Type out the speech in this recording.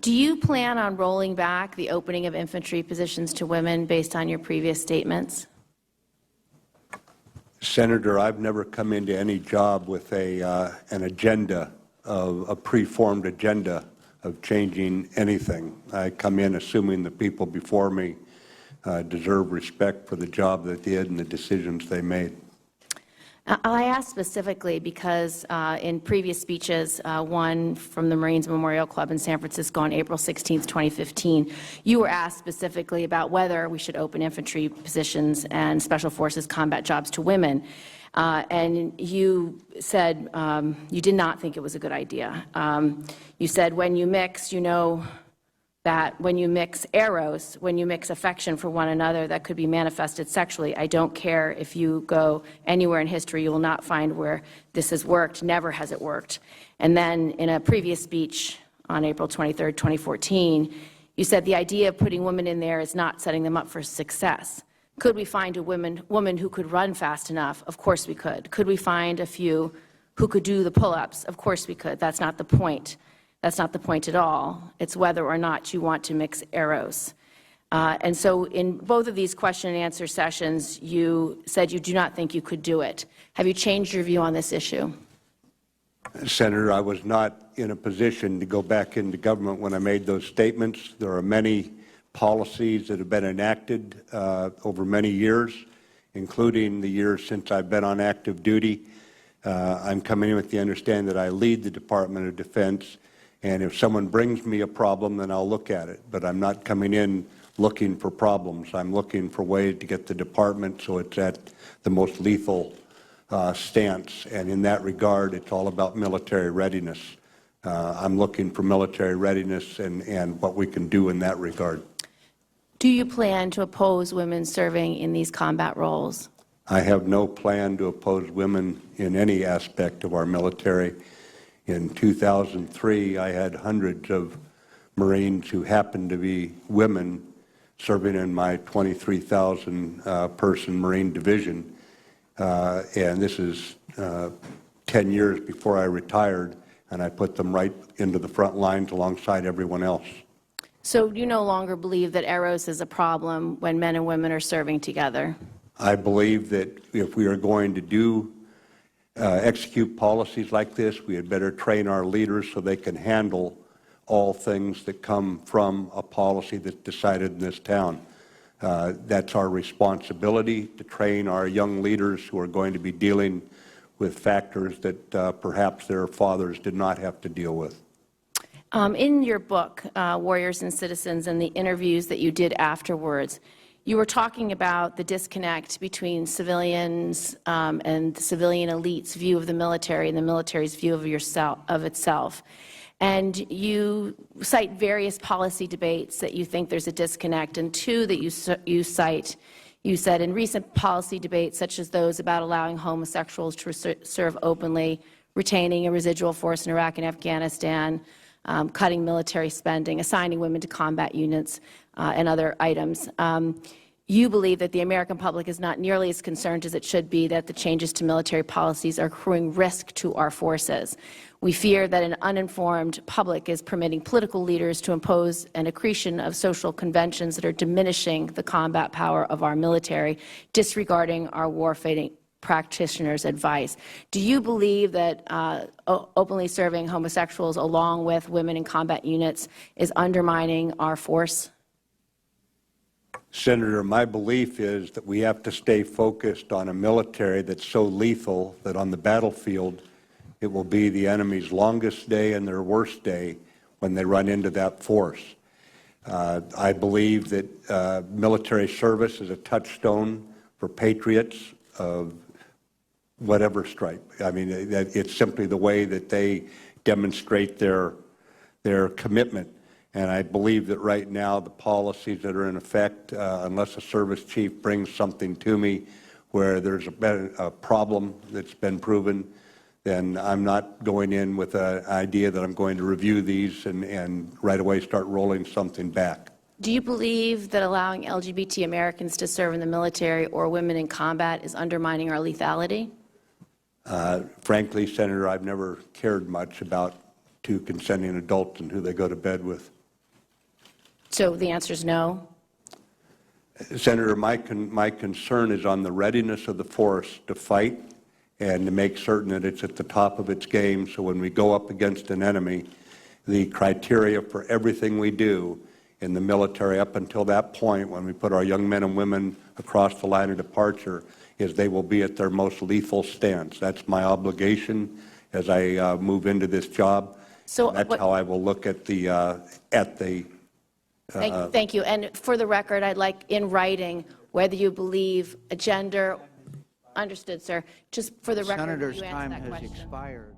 Do you plan on rolling back the opening of infantry positions to women based on your previous statements? Senator, I've never come into any job with an agenda, a preformed agenda of changing anything. I come in assuming the people before me deserve respect for the job they did and the decisions they made. I asked specifically because in previous speeches, one from the Marines Memorial Club in San Francisco on April 16, 2015, you were asked specifically about whether we should open infantry positions and Special Forces combat jobs to women. And you said you did not think it was a good idea. You said when you mix, you know, that when you mix eros, when you mix affection for one another, that could be manifested sexually. I don't care if you go anywhere in history, you will not find where this has worked. Never has it worked. And then in a previous speech on April 23, 2014, you said the idea of putting women in there is not setting them up for success. Could we find a woman who could run fast enough? Of course we could. Could we find a few who could do the pull-ups? Of course we could. That's not the point. That's not the point at all. It's whether or not you want to mix eros. And so in both of these question and answer sessions, you said you do not think you could do it. Have you changed your view on this issue? Senator, I was not in a position to go back into government when I made those statements. There are many policies that have been enacted over many years, including the years since I've been on active duty. I'm coming in with the understanding that I lead the Department of Defense. And if someone brings me a problem, then I'll look at it. But I'm not coming in looking for problems. I'm looking for ways to get the department so it's at the most lethal stance. And in that regard, it's all about military readiness. I'm looking for military readiness and what we can do in that regard. Do you plan to oppose women serving in these combat roles? I have no plan to oppose women in any aspect of our military. In 2003, I had hundreds of Marines who happened to be women serving in my 23,000 person Marine division. And this is 10 years before I retired, and I put them right into the front lines alongside everyone else. So you no longer believe that eros is a problem when men and women are serving together? I believe that if we are going to execute policies like this, we had better train our leaders so they can handle all things that come from a policy that's decided in this town. That's our responsibility, to train our young leaders who are going to be dealing with factors that perhaps their fathers did not have to deal with. In your book, Warriors and Citizens, and the interviews that you did afterwards, you were talking about the disconnect between civilians and the civilian elite's view of the military and the military's view of itself. And you cite various policy debates that you think there's a disconnect, and two that you cite. You said in recent policy debates, such as those about allowing homosexuals to serve openly, retaining a residual force in Iraq and Afghanistan, cutting military spending, assigning women to combat units, and other items. You believe that the American public is not nearly as concerned as it should be that the changes to military policies are accruing risk to our forces. We fear that an uninformed public is permitting political leaders to impose an accretion of social conventions that are diminishing the combat power of our military, disregarding our warfighting practitioners' advice. Do you believe that openly serving homosexuals along with women in combat units is undermining our force? Senator, my belief is that we have to stay focused on a military that's so lethal that on the battlefield it will be the enemy's longest day and their worst day when they run into that force. I believe that military service is a touchstone for patriots of whatever stripe. I mean, it's simply the way that they demonstrate their commitment. And I believe that right now the policies that are in effect, unless a service chief brings something to me where there's a problem that's been proven, then I'm not going in with an idea that I'm going to review these and right away start rolling something back. Do you believe that allowing LGBT Americans to serve in the military or women in combat is undermining our lethality? Frankly, Senator, I've never cared much about two consenting adults and who they go to bed with. So the answer is no? Senator, my concern is on the readiness of the force to fight and to make certain that it's at the top of its game, so when we go up against an enemy, the criteria for everything we do in the military up until that point, when we put our young men and women across the line of departure, is they will be at their most lethal stance. That's my obligation as I move into this job. So that's how I will look at the Thank you. And for the record, I'd like in writing whether you believe a gender. Understood, sir. Just for the record, Senator's you answer time that has question. expired.